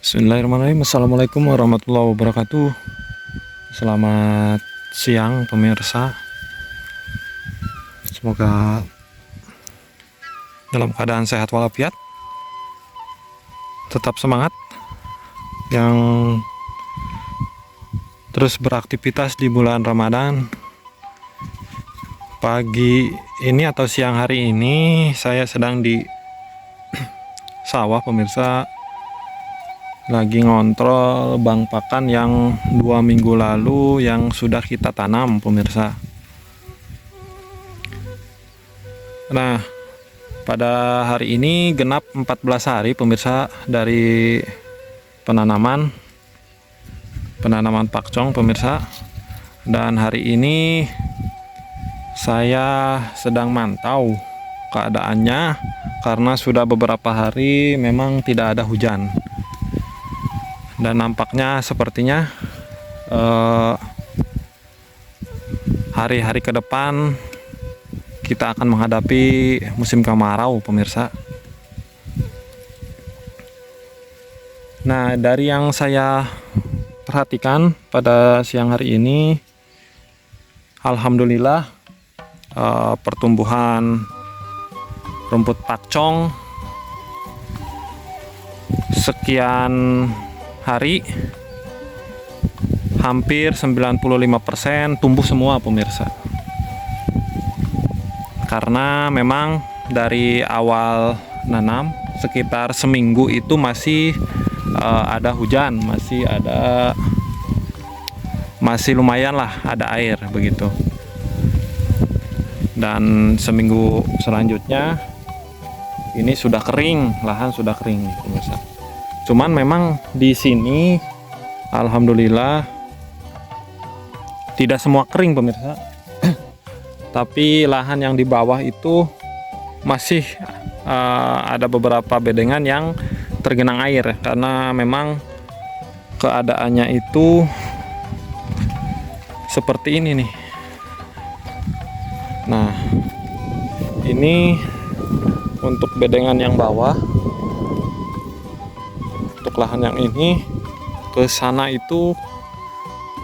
Bismillahirrahmanirrahim. Assalamualaikum warahmatullahi wabarakatuh. Selamat siang pemirsa. Semoga dalam keadaan sehat walafiat. Tetap semangat yang terus beraktivitas di bulan Ramadan. Pagi ini atau siang hari ini saya sedang di sawah pemirsa, lagi ngontrol bang pakan yang 2 minggu lalu yang sudah kita tanam pemirsa. Nah, pada hari ini genap 14 hari pemirsa dari penanaman pakcong pemirsa. Dan hari ini saya sedang mantau keadaannya karena sudah beberapa hari memang tidak ada hujan. Dan nampaknya sepertinya hari-hari ke depan kita akan menghadapi musim kemarau pemirsa. Nah, dari yang saya perhatikan pada siang hari ini, alhamdulillah pertumbuhan rumput pakcong sekian hari hampir 95% tumbuh semua pemirsa. Karena memang dari awal nanam sekitar seminggu itu masih ada hujan, masih lumayan lah ada air begitu. Dan seminggu selanjutnya ini sudah kering, lahan sudah kering pemirsa. Cuman memang di sini alhamdulillah tidak semua kering pemirsa. Tapi lahan yang di bawah itu masih ada beberapa bedengan yang tergenang air karena memang keadaannya itu seperti ini nih. Nah, ini untuk bedengan yang bawah. Untuk lahan yang ini ke sana itu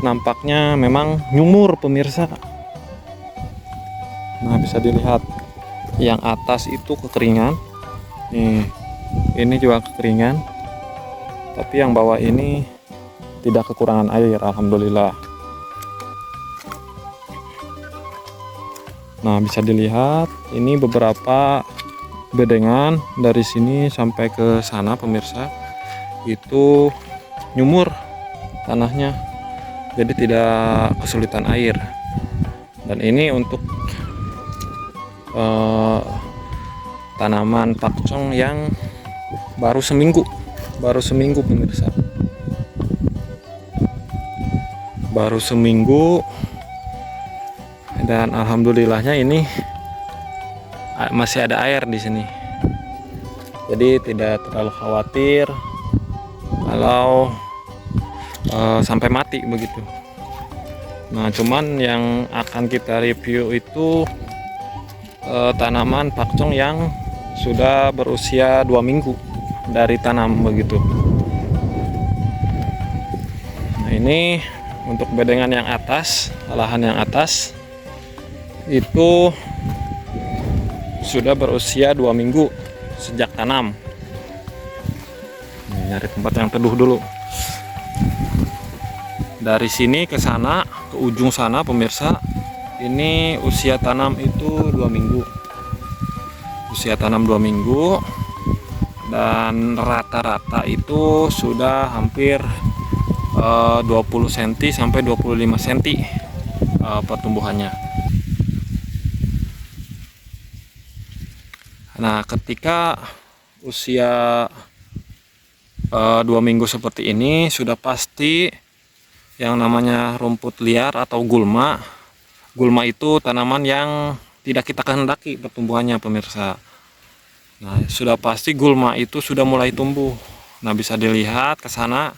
nampaknya memang nyumur pemirsa. Nah, bisa dilihat yang atas itu kekeringan. Nih, ini juga kekeringan. Tapi yang bawah ini tidak kekurangan air, alhamdulillah. Nah, bisa dilihat ini beberapa bedengan dari sini sampai ke sana pemirsa. Itu nyumur tanahnya, jadi tidak kesulitan air. Dan ini untuk tanaman pakcong yang baru seminggu pemirsa, baru seminggu. Dan alhamdulillahnya ini masih ada air di sini, jadi tidak terlalu khawatir kalau sampai mati begitu. Nah, cuman yang akan kita review itu tanaman pakcong yang sudah berusia 2 minggu dari tanam begitu. Nah, ini untuk bedengan yang atas, lahan yang atas itu sudah berusia 2 minggu sejak tanam. Nyari tempat yang teduh dulu. Dari sini ke sana, ke ujung sana pemirsa, ini usia tanam itu 2 minggu. Usia tanam 2 minggu. Dan rata-rata itu sudah hampir 20 cm sampai 25 cm pertumbuhannya. Nah, ketika usia 2 minggu seperti ini sudah pasti yang namanya rumput liar atau gulma. Gulma itu tanaman yang tidak kita kehendaki pertumbuhannya pemirsa. Nah, sudah pasti gulma itu sudah mulai tumbuh. Nah, bisa dilihat ke sana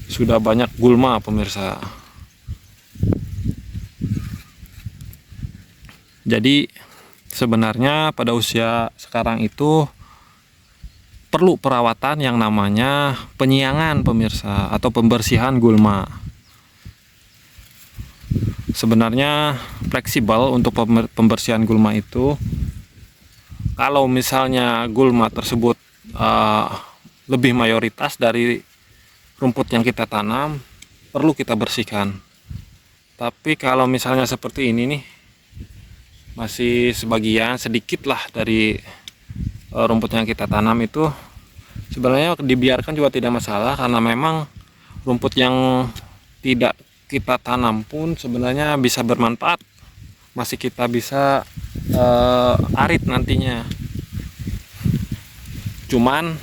sudah banyak gulma pemirsa. Jadi sebenarnya pada usia sekarang itu perlu perawatan yang namanya penyiangan pemirsa, atau pembersihan gulma. Sebenarnya fleksibel untuk pembersihan gulma itu. Kalau misalnya gulma tersebut lebih mayoritas dari rumput yang kita tanam, perlu kita bersihkan. Tapi kalau misalnya seperti ini nih, masih sebagian sedikit lah dari rumput yang kita tanam itu, sebenarnya dibiarkan juga tidak masalah, karena memang rumput yang tidak kita tanam pun sebenarnya bisa bermanfaat, masih kita bisa arit nantinya. Cuman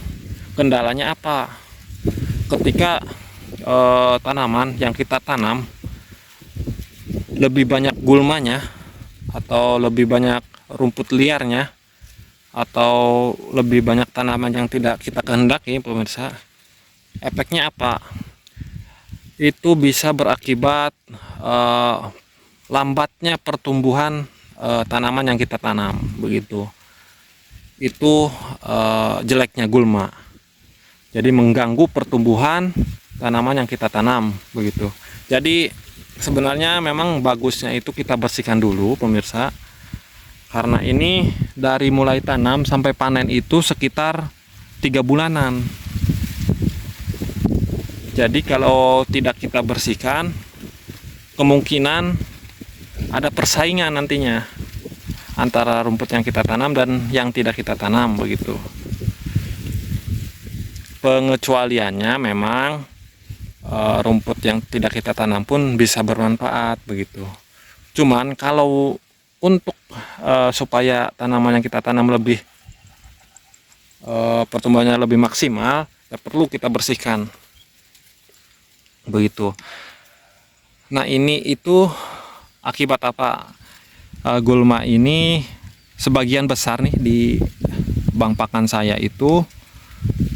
kendalanya apa? Ketika tanaman yang kita tanam lebih banyak gulmanya, atau lebih banyak rumput liarnya, atau lebih banyak tanaman yang tidak kita kehendaki pemirsa, efeknya apa? Itu bisa berakibat lambatnya pertumbuhan tanaman yang kita tanam, begitu. Itu jeleknya gulma. Jadi mengganggu pertumbuhan tanaman yang kita tanam, begitu. Jadi sebenarnya memang bagusnya itu kita bersihkan dulu pemirsa, karena ini dari mulai tanam sampai panen itu sekitar 3 bulanan. Jadi kalau tidak kita bersihkan, kemungkinan ada persaingan nantinya antara rumput yang kita tanam dan yang tidak kita tanam, begitu. Pengecualiannya memang rumput yang tidak kita tanam pun bisa bermanfaat, begitu. Cuman kalau untuk supaya tanaman yang kita tanam lebih pertumbuhannya lebih maksimal, ya perlu kita bersihkan, begitu. Nah, ini itu akibat apa? Gulma ini sebagian besar nih di bank pakan saya itu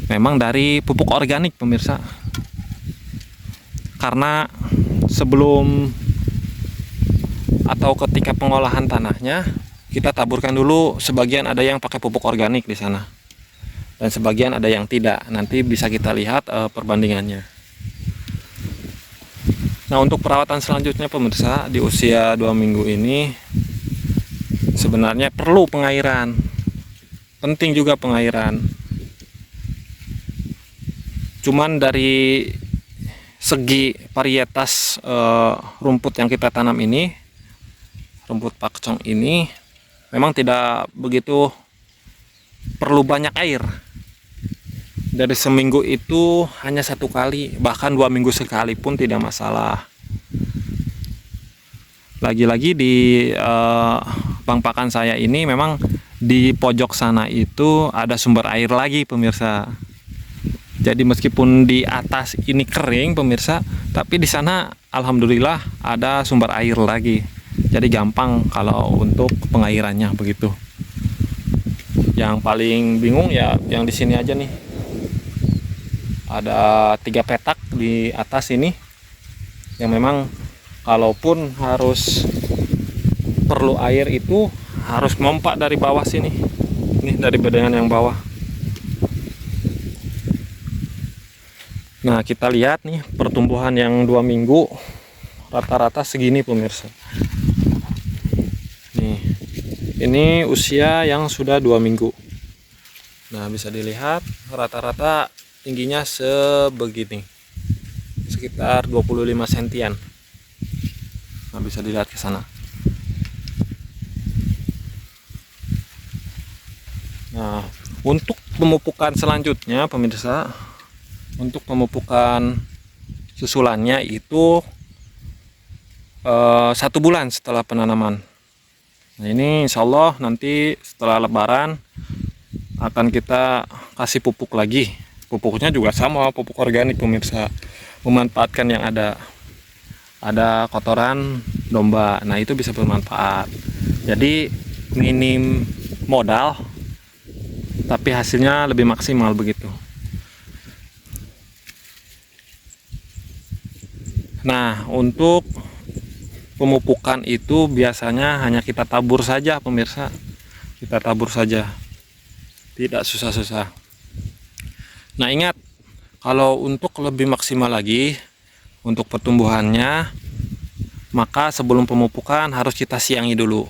memang dari pupuk organik pemirsa. Karena sebelum atau ketika pengolahan tanahnya, kita taburkan dulu, sebagian ada yang pakai pupuk organik di sana, dan sebagian ada yang tidak. Nanti bisa kita lihat perbandingannya. Nah, untuk perawatan selanjutnya pemirsa, di usia 2 minggu ini sebenarnya perlu pengairan. Penting juga pengairan. Cuman dari segi varietas rumput yang kita tanam ini, rumput pakcong ini memang tidak begitu perlu banyak air. Dari seminggu itu hanya 1 kali, bahkan 2 minggu sekali pun tidak masalah. Lagi-lagi di bank pakan saya ini memang di pojok sana itu ada sumber air lagi pemirsa. Jadi meskipun di atas ini kering pemirsa, tapi di sana alhamdulillah ada sumber air lagi. Jadi gampang kalau untuk pengairannya, begitu. Yang paling bingung ya yang di sini aja nih. Ada 3 petak di atas ini yang memang kalaupun harus perlu air itu harus mompa dari bawah sini. Ini dari bedengan yang bawah. Nah, kita lihat nih pertumbuhan yang 2 minggu rata-rata segini pemirsa. Nih, ini usia yang sudah 2 minggu. Nah, bisa dilihat rata-rata tingginya sebegini, sekitar 25 sentian. Nah, bisa dilihat ke sana. Nah, untuk pemupukan selanjutnya pemirsa, untuk pemupukan susulannya itu 1 bulan setelah penanaman. Nah, ini insya Allah nanti setelah lebaran akan kita kasih pupuk lagi. Pupuknya juga sama, pupuk organik pemirsa, memanfaatkan yang ada kotoran domba. Nah, itu bisa bermanfaat. Jadi minim modal tapi hasilnya lebih maksimal, begitu. Nah, untuk pemupukan itu biasanya hanya kita tabur saja pemirsa, kita tabur saja, tidak susah-susah. Nah ingat, kalau untuk lebih maksimal lagi untuk pertumbuhannya, maka sebelum pemupukan harus kita siangi dulu,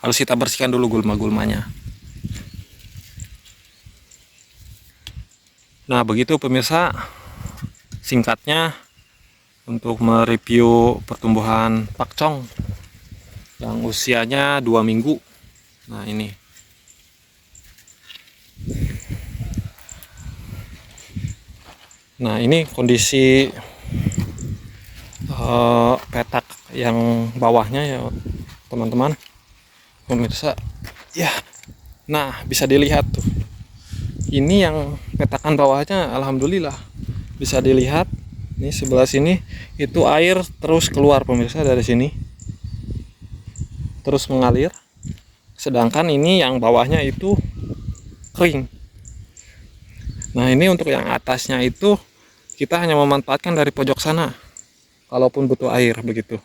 harus kita bersihkan dulu gulma-gulmanya. Nah begitu pemirsa, singkatnya untuk mereview pertumbuhan pakcong yang usianya 2 minggu. Nah ini. Nah ini kondisi petak yang bawahnya ya teman-teman, pemirsa. Ya, nah bisa dilihat tuh. Ini yang petakan bawahnya, alhamdulillah bisa dilihat. Ini sebelah sini itu air terus keluar pemirsa dari sini, terus mengalir. Sedangkan ini yang bawahnya itu kering. Nah ini untuk yang atasnya itu kita hanya memanfaatkan dari pojok sana, kalaupun butuh air begitu.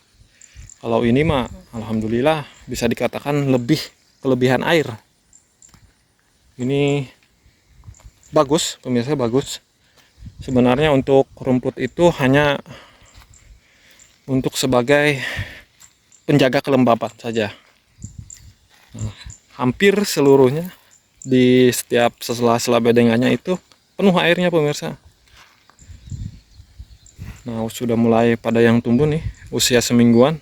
Kalau ini mah alhamdulillah bisa dikatakan lebih kelebihan air. Ini bagus pemirsa, bagus. Sebenarnya untuk rumput itu hanya untuk sebagai penjaga kelembapan saja. Nah, hampir seluruhnya di setiap sela-sela bedengannya itu penuh airnya pemirsa. Nah sudah mulai pada yang tumbuh nih, usia semingguan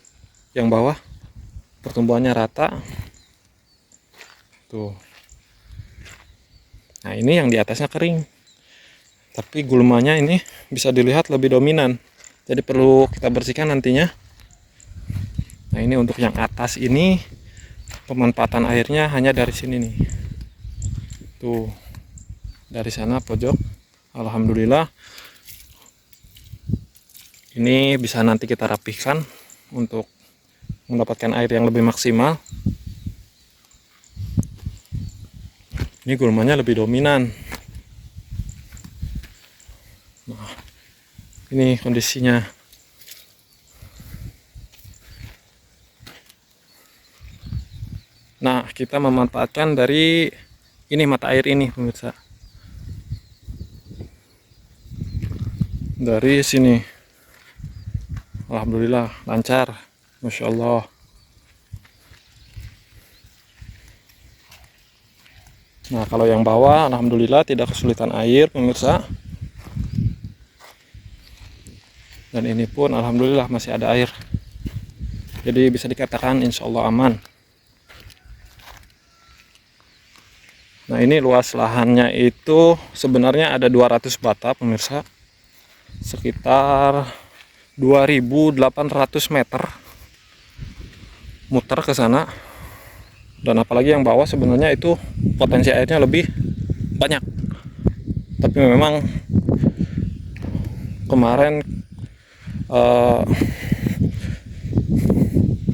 yang bawah, pertumbuhannya rata tuh. Nah ini yang di atasnya kering, tapi gulmanya ini bisa dilihat lebih dominan, jadi perlu kita bersihkan nantinya. Nah ini untuk yang atas ini pemanfaatan airnya hanya dari sini nih, tuh dari sana pojok. Alhamdulillah ini bisa nanti kita rapihkan untuk mendapatkan air yang lebih maksimal. Ini gulmanya lebih dominan. Nah, ini kondisinya. Nah kita memanfaatkan dari ini mata air ini pemirsa, dari sini. Alhamdulillah lancar, Masya Allah. Nah kalau yang bawah alhamdulillah tidak kesulitan air pemirsa, dan ini pun alhamdulillah masih ada air, jadi bisa dikatakan insya Allah aman. Nah ini luas lahannya itu sebenarnya ada 200 bata pemirsa, sekitar 2.800 meter muter ke sana. Dan apalagi yang bawah sebenarnya itu potensi airnya lebih banyak, tapi memang kemarin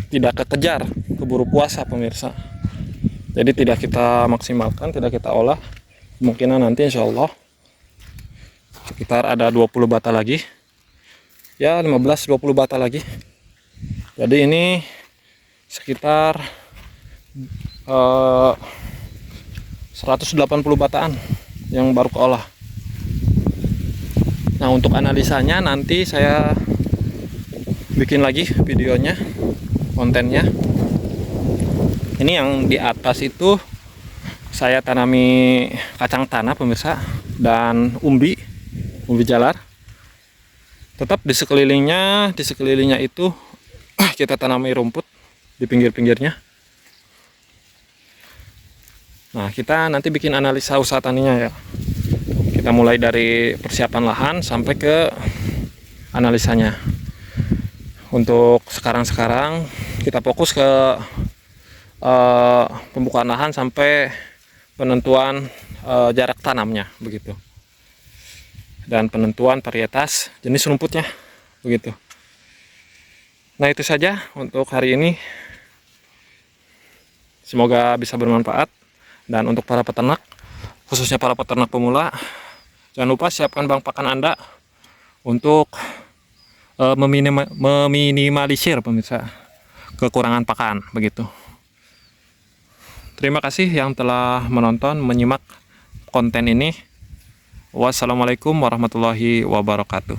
tidak kekejar, keburu puasa pemirsa, jadi tidak kita maksimalkan, tidak kita olah. Kemungkinan nanti insya Allah sekitar ada 20 bata lagi, ya 15-20 bata lagi. Jadi ini sekitar 180 bataan yang baru keolah. Nah untuk analisanya nanti saya bikin lagi videonya, kontennya. Ini yang di atas itu saya tanami kacang tanah pemirsa, dan umbi jalar. Tetap di sekelilingnya itu kita tanami rumput di pinggir-pinggirnya. Nah kita nanti bikin analisa usaha taninya ya. Kita mulai dari persiapan lahan sampai ke analisanya. Untuk sekarang kita fokus ke pembukaan lahan sampai penentuan jarak tanamnya begitu, dan penentuan varietas jenis rumputnya begitu. Nah itu saja untuk hari ini, semoga bisa bermanfaat. Dan untuk para peternak, khususnya para peternak pemula, jangan lupa siapkan bank pakan Anda untuk meminimalisir pemirsa kekurangan pakan begitu. Terima kasih yang telah menonton, menyimak konten ini. Wassalamualaikum warahmatullahi wabarakatuh.